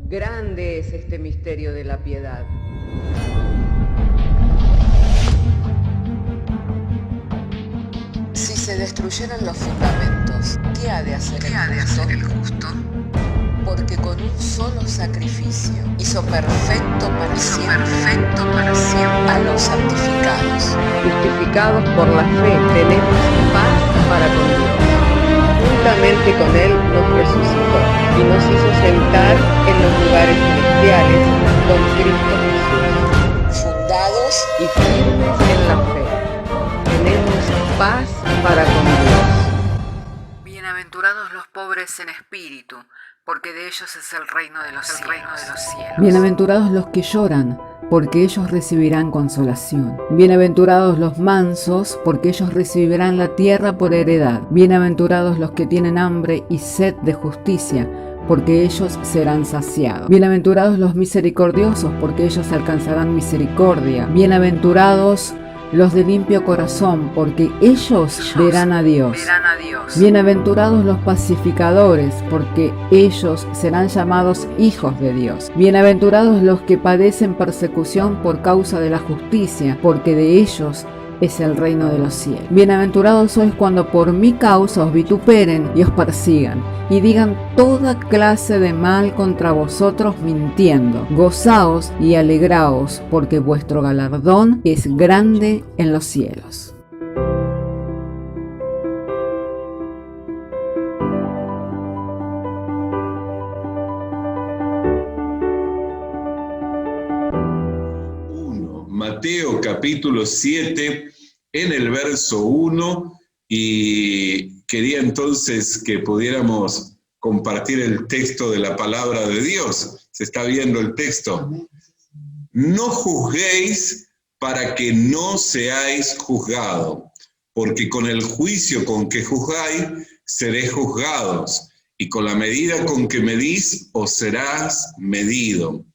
Grande es este misterio de la piedad. Si se destruyeran los fundamentos, ¿qué ha de hacer el justo? Porque con un solo sacrificio hizo perfecto para siempre a los santificados. Justificados por la fe, tenemos paz para con Dios. Juntamente con Él nos resucitó y nos hizo sentar en los lugares celestiales con Cristo Jesús. Fundados Y firmes en la fe, tenemos paz para con Dios. Bienaventurados los pobres en espíritu, porque de ellos es el reino de los cielos. Bienaventurados los que lloran, porque ellos recibirán consolación. Bienaventurados los mansos, porque ellos recibirán la tierra por heredad. Bienaventurados los que tienen hambre y sed de justicia, porque ellos serán saciados. Bienaventurados los misericordiosos, porque ellos alcanzarán misericordia. Bienaventurados los de limpio corazón, porque ellos verán a Dios. Bienaventurados los pacificadores, porque ellos serán llamados hijos de Dios. Bienaventurados los que padecen persecución por causa de la justicia, porque de ellos es el reino de los cielos. Bienaventurados sois cuando por mi causa os vituperen y os persigan, y digan toda clase de mal contra vosotros mintiendo. Gozaos y alegraos, porque vuestro galardón es grande en los cielos. Mateo capítulo 7 en el verso 1, y quería entonces que pudiéramos compartir el texto de la palabra de Dios. Se está viendo el texto. No juzguéis para que no seáis juzgados, porque con el juicio con que juzgáis seréis juzgados, y con la medida con que medís os serás medido.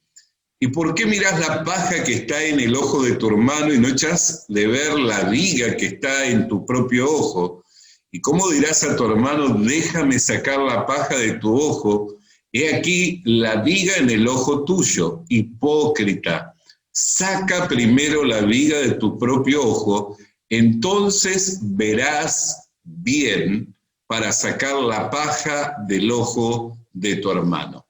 ¿Y por qué mirás la paja que está en el ojo de tu hermano y no echas de ver la viga que está en tu propio ojo? ¿Y cómo dirás a tu hermano, déjame sacar la paja de tu ojo? He aquí la viga en el ojo tuyo, hipócrita. Saca primero la viga de tu propio ojo, entonces verás bien para sacar la paja del ojo de tu hermano.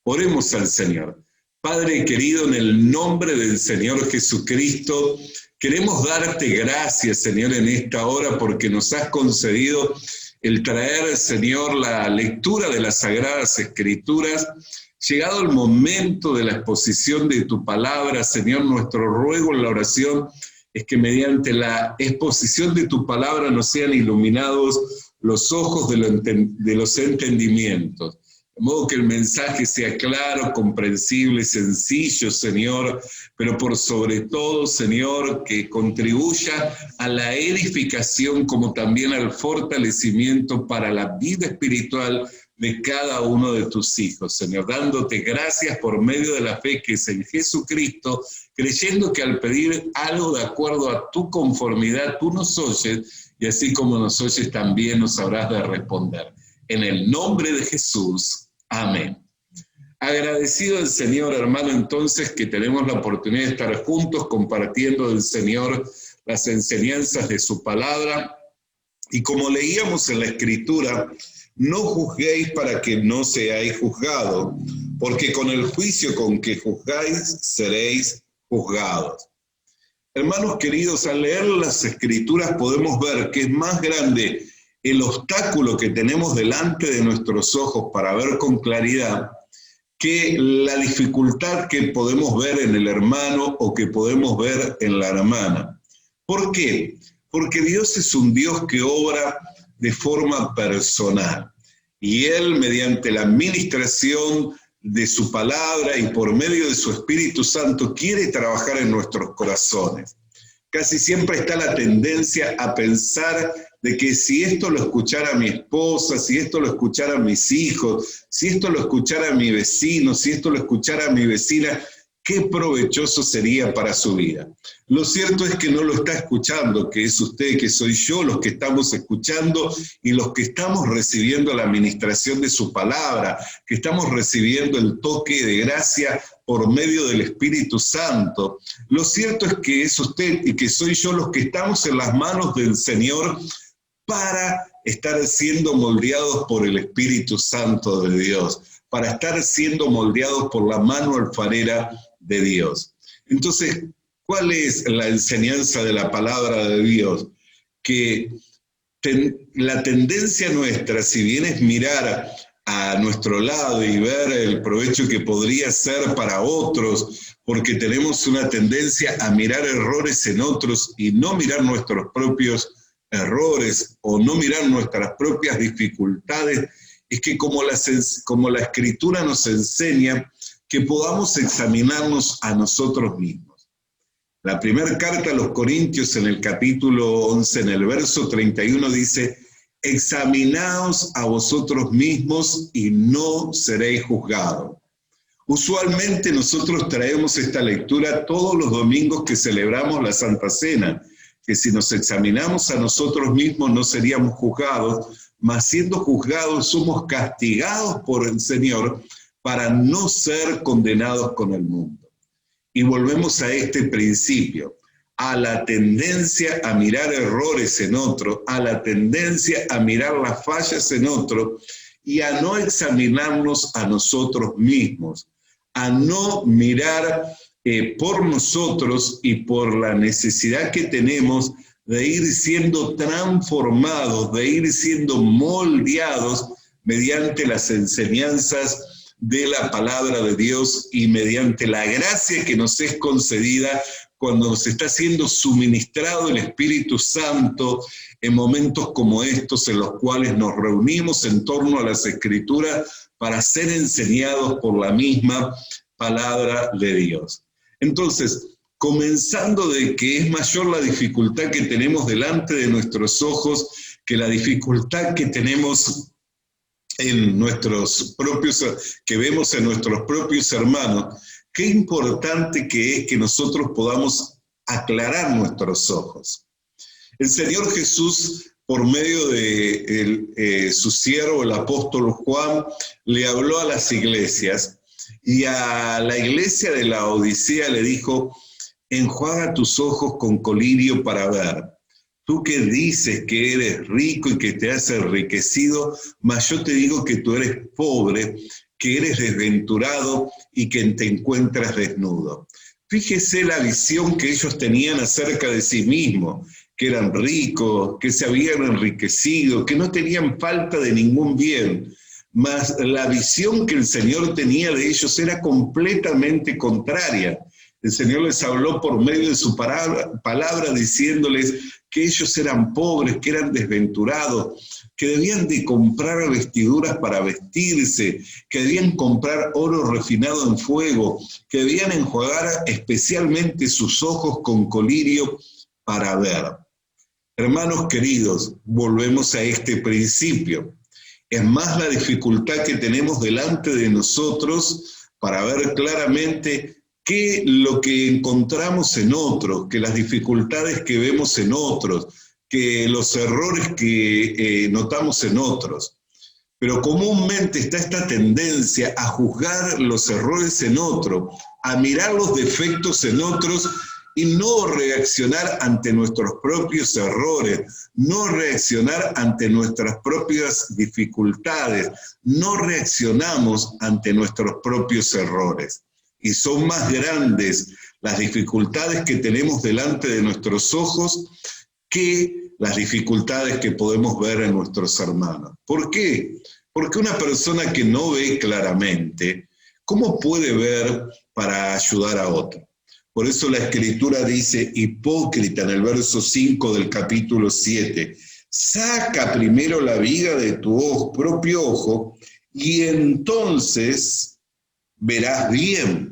Oremos al Señor. Padre querido, en el nombre del Señor Jesucristo, queremos darte gracias, Señor, en esta hora porque nos has concedido el traer, Señor, la lectura de las Sagradas Escrituras. Llegado el momento de la exposición de tu palabra, Señor, nuestro ruego en la oración es que mediante la exposición de tu palabra nos sean iluminados los ojos de los entendimientos. De modo que el mensaje sea claro, comprensible, sencillo, Señor, pero por sobre todo, Señor, que contribuya a la edificación como también al fortalecimiento para la vida espiritual de cada uno de tus hijos, Señor, dándote gracias por medio de la fe que es en Jesucristo, creyendo que al pedir algo de acuerdo a tu conformidad, tú nos oyes, y así como nos oyes también nos habrás de responder. En el nombre de Jesús. Amén. Agradecido al Señor, hermano, entonces, que tenemos la oportunidad de estar juntos compartiendo del Señor las enseñanzas de su palabra. Y como leíamos en la Escritura, no juzguéis para que no seáis juzgados, porque con el juicio con que juzgáis seréis juzgados. Hermanos queridos, al leer las Escrituras podemos ver que es más grande el obstáculo que tenemos delante de nuestros ojos para ver con claridad que la dificultad que podemos ver en el hermano o que podemos ver en la hermana. ¿Por qué? Porque Dios es un Dios que obra de forma personal y Él, mediante la administración de su palabra y por medio de su Espíritu Santo, quiere trabajar en nuestros corazones. Casi siempre está la tendencia a pensar de que si esto lo escuchara mi esposa, si esto lo escuchara mis hijos, si esto lo escuchara mi vecino, si esto lo escuchara mi vecina, qué provechoso sería para su vida. Lo cierto es que no lo está escuchando, que es usted, que soy yo, los que estamos escuchando y los que estamos recibiendo la administración de su palabra, que estamos recibiendo el toque de gracia por medio del Espíritu Santo. Lo cierto es que es usted y que soy yo los que estamos en las manos del Señor para estar siendo moldeados por el Espíritu Santo de Dios, para estar siendo moldeados por la mano alfarera de Dios. Entonces, ¿cuál es la enseñanza de la palabra de Dios? Que la tendencia nuestra, si bien es mirar a nuestro lado y ver el provecho que podría ser para otros, porque tenemos una tendencia a mirar errores en otros y no mirar nuestros propios errores o no mirar nuestras propias dificultades, es que como la Escritura nos enseña, que podamos examinarnos a nosotros mismos. La primera carta a los Corintios en el capítulo 11, en el verso 31 dice: examinaos a vosotros mismos y no seréis juzgados. Usualmente nosotros traemos esta lectura todos los domingos que celebramos la Santa Cena, que si nos examinamos a nosotros mismos no seríamos juzgados, mas siendo juzgados somos castigados por el Señor para no ser condenados con el mundo. Y volvemos a este principio, a la tendencia a mirar errores en otro, a la tendencia a mirar las fallas en otro y a no examinarnos a nosotros mismos, a no mirar por nosotros y por la necesidad que tenemos de ir siendo transformados, de ir siendo moldeados mediante las enseñanzas de la palabra de Dios y mediante la gracia que nos es concedida cuando nos está siendo suministrado el Espíritu Santo en momentos como estos en los cuales nos reunimos en torno a las Escrituras para ser enseñados por la misma palabra de Dios. Entonces, comenzando de que es mayor la dificultad que tenemos delante de nuestros ojos que la dificultad que tenemos en nuestros propios, que vemos en nuestros propios hermanos, qué importante que es que nosotros podamos aclarar nuestros ojos. El Señor Jesús, por medio de su siervo, el apóstol Juan, le habló a las iglesias y a la iglesia de la Odisea le dijo: enjuaga tus ojos con colirio para ver. Tú que dices que eres rico y que te has enriquecido, mas yo te digo que tú eres pobre, que eres desventurado y que te encuentras desnudo. Fíjese la visión que ellos tenían acerca de sí mismos, que eran ricos, que se habían enriquecido, que no tenían falta de ningún bien. Mas la visión que el Señor tenía de ellos era completamente contraria. El Señor les habló por medio de su palabra diciéndoles que ellos eran pobres, que eran desventurados, que debían de comprar vestiduras para vestirse, que debían comprar oro refinado en fuego, que debían enjuagar especialmente sus ojos con colirio para ver. Hermanos queridos, volvemos a este principio. Es más la dificultad que tenemos delante de nosotros para ver claramente que lo que encontramos en otros, que las dificultades que vemos en otros, que los errores que notamos en otros. Pero comúnmente está esta tendencia a juzgar los errores en otros, a mirar los defectos en otros y no reaccionar ante nuestros propios errores, no reaccionar ante nuestras propias dificultades, no reaccionamos ante nuestros propios errores. Y son más grandes las dificultades que tenemos delante de nuestros ojos que las dificultades que podemos ver en nuestros hermanos. ¿Por qué? Porque una persona que no ve claramente, ¿cómo puede ver para ayudar a otro? Por eso la Escritura dice, hipócrita, en el verso 5 del capítulo 7, saca primero la viga de tu propio ojo y entonces verás bien.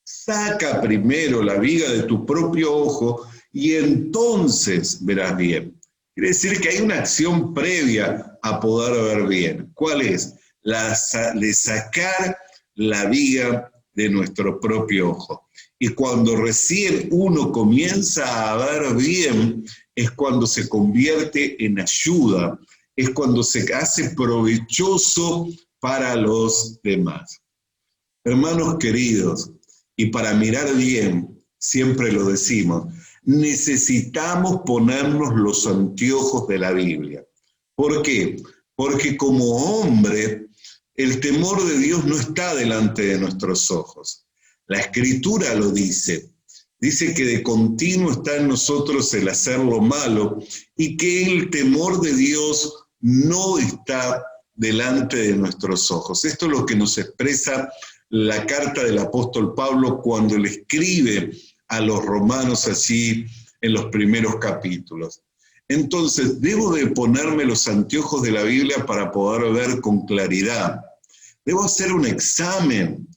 Saca primero la viga de tu propio ojo y entonces verás bien. Quiere decir que hay una acción previa a poder ver bien. ¿Cuál es? La de sacar la viga de nuestro propio ojo. Y cuando recién uno comienza a ver bien, es cuando se convierte en ayuda, es cuando se hace provechoso para los demás. Hermanos queridos, y para mirar bien, siempre lo decimos, necesitamos ponernos los anteojos de la Biblia. ¿Por qué? Porque como hombre, el temor de Dios no está delante de nuestros ojos. La Escritura lo dice. Dice que de continuo está en nosotros el hacer lo malo y que el temor de Dios no está delante de nuestros ojos. Esto es lo que nos expresa la carta del apóstol Pablo cuando le escribe a los romanos allí en los primeros capítulos. Entonces, debo de ponerme los anteojos de la Biblia para poder ver con claridad. Debo hacer un examen.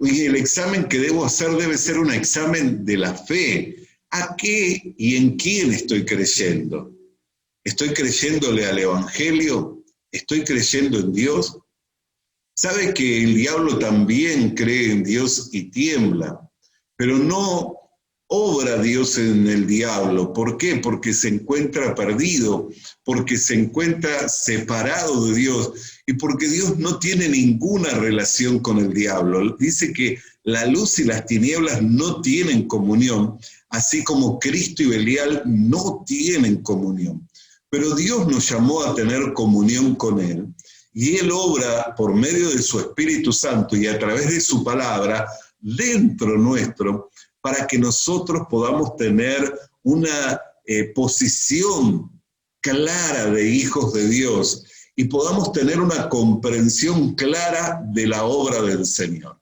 Y el examen que debo hacer debe ser un examen de la fe. ¿A qué y en quién estoy creyendo? ¿Estoy creyéndole al Evangelio? ¿Estoy creyendo en Dios? Sabe que el diablo también cree en Dios y tiembla, pero no obra Dios en el diablo. ¿Por qué? Porque se encuentra perdido, porque se encuentra separado de Dios y porque Dios no tiene ninguna relación con el diablo. Dice que la luz y las tinieblas no tienen comunión, así como Cristo y Belial no tienen comunión. Pero Dios nos llamó a tener comunión con Él y Él obra por medio de su Espíritu Santo y a través de su palabra dentro nuestro, para que nosotros podamos tener una posición clara de hijos de Dios y podamos tener una comprensión clara de la obra del Señor.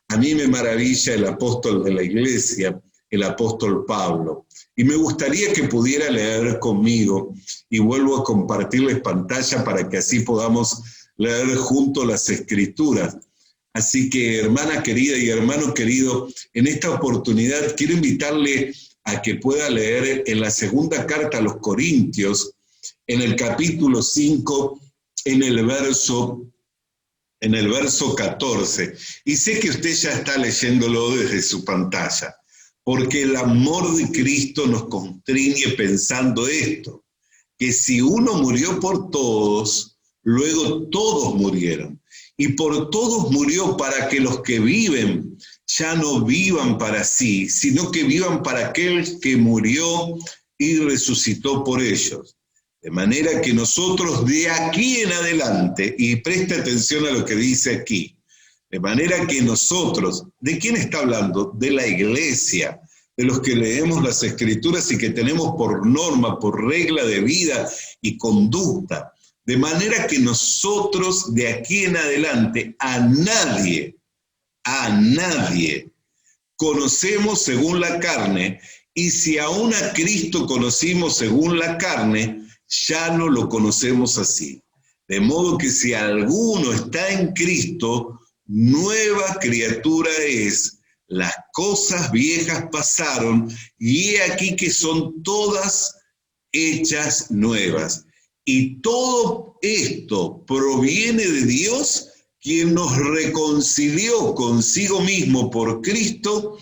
A mí me maravilla el apóstol de la iglesia, el apóstol Pablo, y me gustaría que pudiera leer conmigo, y vuelvo a compartirles pantalla para que así podamos leer juntos las Escrituras. Así que, hermana querida y hermano querido, en esta oportunidad quiero invitarle a que pueda leer en la segunda carta a los Corintios, en el capítulo 5, en el verso 14. Y sé que usted ya está leyéndolo desde su pantalla, porque el amor de Cristo nos constriñe pensando esto, que si uno murió por todos, luego todos murieron. Y por todos murió para que los que viven ya no vivan para sí, sino que vivan para aquel que murió y resucitó por ellos. De manera que nosotros de aquí en adelante, y preste atención a lo que dice aquí, de manera que nosotros, ¿de quién está hablando? De la iglesia, de los que leemos las Escrituras y que tenemos por norma, por regla de vida y conducta. De manera que nosotros de aquí en adelante a nadie conocemos según la carne, y si aún a Cristo conocimos según la carne, ya no lo conocemos así. De modo que si alguno está en Cristo, nueva criatura es. Las cosas viejas pasaron, y he aquí que son todas hechas nuevas. Y todo esto proviene de Dios, quien nos reconcilió consigo mismo por Cristo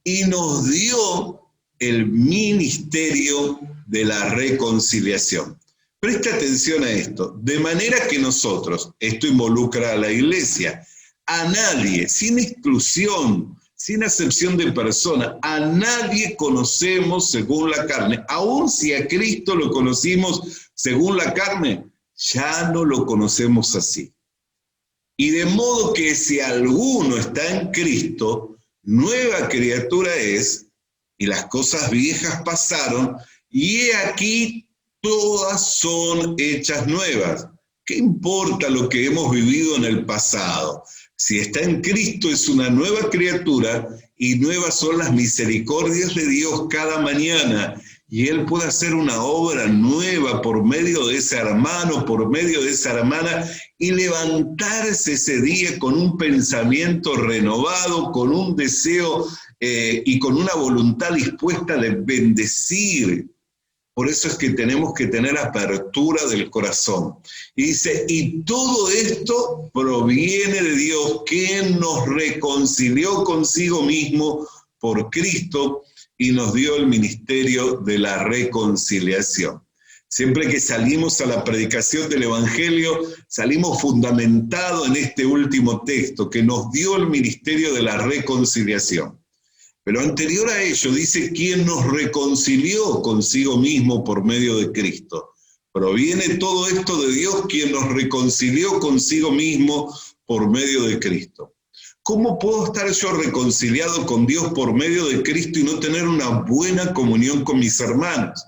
y nos dio el ministerio de la reconciliación. Preste atención a esto. De manera que nosotros, esto involucra a la iglesia, a nadie, sin exclusión, sin acepción de persona, a nadie conocemos según la carne. Aun si a Cristo lo conocimos según la carne, ya no lo conocemos así. Y de modo que si alguno está en Cristo, nueva criatura es, y las cosas viejas pasaron, y he aquí todas son hechas nuevas. ¿Qué importa lo que hemos vivido en el pasado? Si está en Cristo es una nueva criatura y nuevas son las misericordias de Dios cada mañana. Y Él puede hacer una obra nueva por medio de ese hermano, por medio de esa hermana, y levantarse ese día con un pensamiento renovado, con un deseo y con una voluntad dispuesta de bendecir Por eso es que tenemos que tener apertura del corazón. Y dice, y todo esto proviene de Dios, quien nos reconcilió consigo mismo por Cristo y nos dio el ministerio de la reconciliación. Siempre que salimos a la predicación del Evangelio, salimos fundamentados en este último texto, que nos dio el ministerio de la reconciliación. Pero anterior a ello dice, quien nos reconcilió consigo mismo por medio de Cristo. Proviene todo esto de Dios, quien nos reconcilió consigo mismo por medio de Cristo. ¿Cómo puedo estar yo reconciliado con Dios por medio de Cristo y no tener una buena comunión con mis hermanos?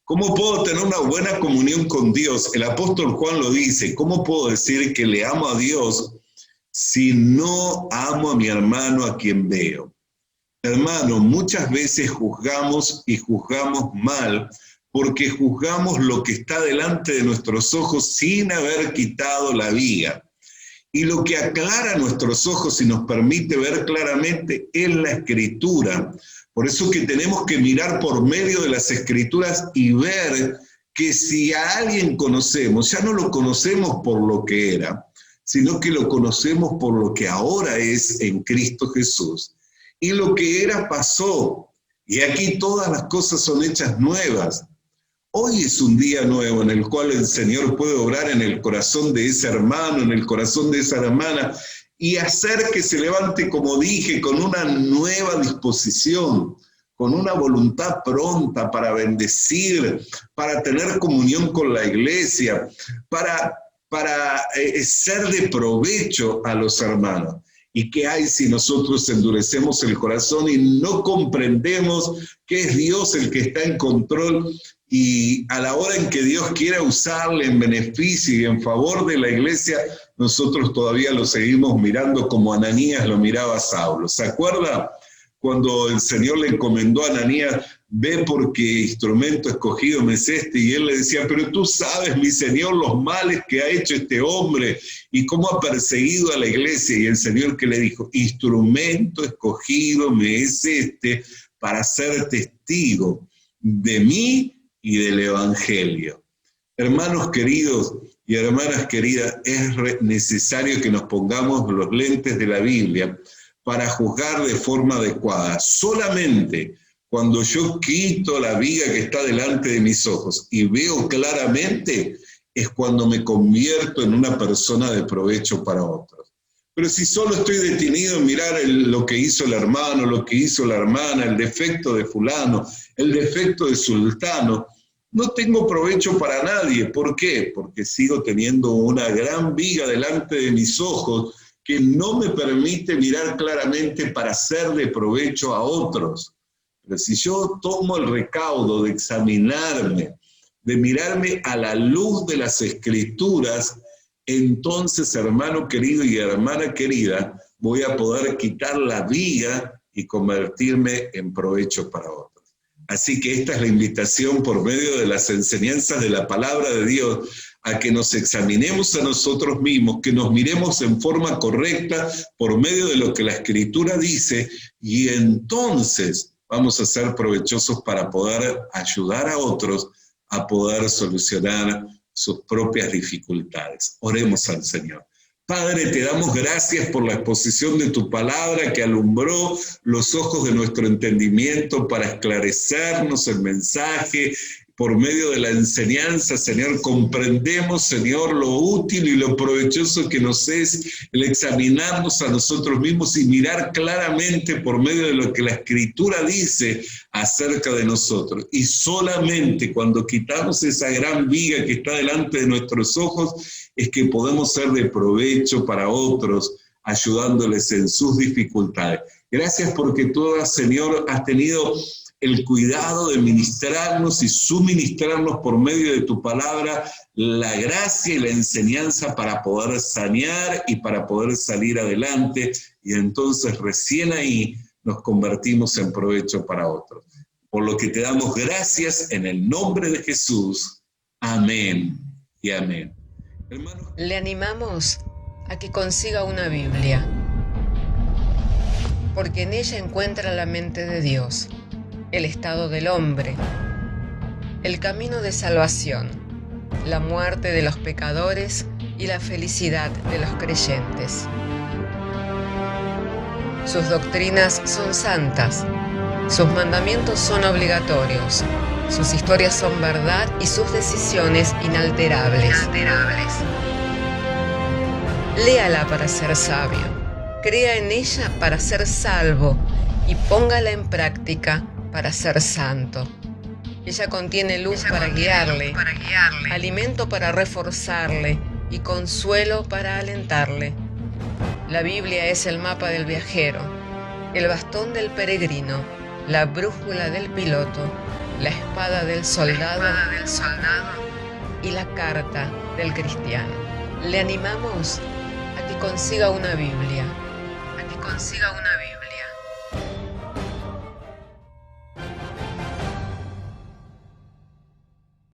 ¿Cómo puedo tener una buena comunión con Dios? El apóstol Juan lo dice, ¿cómo puedo decir que le amo a Dios si no amo a mi hermano a quien veo? Hermano, muchas veces juzgamos y juzgamos mal porque juzgamos lo que está delante de nuestros ojos sin haber quitado la viga. Y lo que aclara nuestros ojos y nos permite ver claramente es la Escritura. Por eso que tenemos que mirar por medio de las Escrituras y ver que si a alguien conocemos, ya no lo conocemos por lo que era, sino que lo conocemos por lo que ahora es en Cristo Jesús. Y lo que era pasó, y aquí todas las cosas son hechas nuevas. Hoy es un día nuevo en el cual el Señor puede obrar en el corazón de ese hermano, en el corazón de esa hermana, y hacer que se levante, como dije, con una nueva disposición, con una voluntad pronta para bendecir, para tener comunión con la iglesia, para ser de provecho a los hermanos. ¿Y qué hay si nosotros endurecemos el corazón y no comprendemos que es Dios el que está en control? Y a la hora en que Dios quiera usarle en beneficio y en favor de la iglesia, nosotros todavía lo seguimos mirando como Ananías lo miraba a Saulo. ¿Se acuerda cuando el Señor le encomendó a Ananías, ve porque instrumento escogido me es este? Y él le decía, pero tú sabes, mi Señor, los males que ha hecho este hombre y cómo ha perseguido a la iglesia. Y el Señor que le dijo, instrumento escogido me es este para ser testigo de mí y del Evangelio. Hermanos queridos y hermanas queridas, es necesario que nos pongamos los lentes de la Biblia para juzgar de forma adecuada. Solamente cuando yo quito la viga que está delante de mis ojos y veo claramente, es cuando me convierto en una persona de provecho para otros. Pero si solo estoy detenido en mirar lo que hizo el hermano, lo que hizo la hermana, el defecto de fulano, el defecto de sultano, no tengo provecho para nadie. ¿Por qué? Porque sigo teniendo una gran viga delante de mis ojos que no me permite mirar claramente para ser de provecho a otros. Pero si yo tomo el recaudo de examinarme, de mirarme a la luz de las Escrituras, entonces, hermano querido y hermana querida, voy a poder quitar la viga y convertirme en provecho para otros. Así que esta es la invitación por medio de las enseñanzas de la palabra de Dios a que nos examinemos a nosotros mismos, que nos miremos en forma correcta por medio de lo que la Escritura dice, y entonces vamos a ser provechosos para poder ayudar a otros a poder solucionar sus propias dificultades. Oremos al Señor. Padre, te damos gracias por la exposición de tu palabra que alumbró los ojos de nuestro entendimiento para esclarecernos el mensaje. Por medio de la enseñanza, Señor, comprendemos, Señor, lo útil y lo provechoso que nos es el examinarnos a nosotros mismos y mirar claramente por medio de lo que la Escritura dice acerca de nosotros. Y solamente cuando quitamos esa gran viga que está delante de nuestros ojos, es que podemos ser de provecho para otros, ayudándoles en sus dificultades. Gracias porque tú, Señor, has tenido el cuidado de ministrarnos y suministrarnos por medio de tu palabra la gracia y la enseñanza para poder sanear y para poder salir adelante, y entonces recién ahí nos convertimos en provecho para otros. Por lo que te damos gracias en el nombre de Jesús. Amén y amén. Hermanos, Le animamos a que consiga una Biblia, porque en ella encuentra la mente de Dios, el estado del hombre, el camino de salvación, la muerte de los pecadores y la felicidad de los creyentes. Sus doctrinas son santas, sus mandamientos son obligatorios, sus historias son verdad y sus decisiones inalterables. Léala para ser sabio, crea en ella para ser salvo y póngala en práctica para ser santo. Ella contiene luz para guiarle, alimento para reforzarle y consuelo para alentarle. La Biblia es el mapa del viajero, el bastón del peregrino, la brújula del piloto, la espada del soldado y la carta del cristiano. Le animamos a que consiga una Biblia,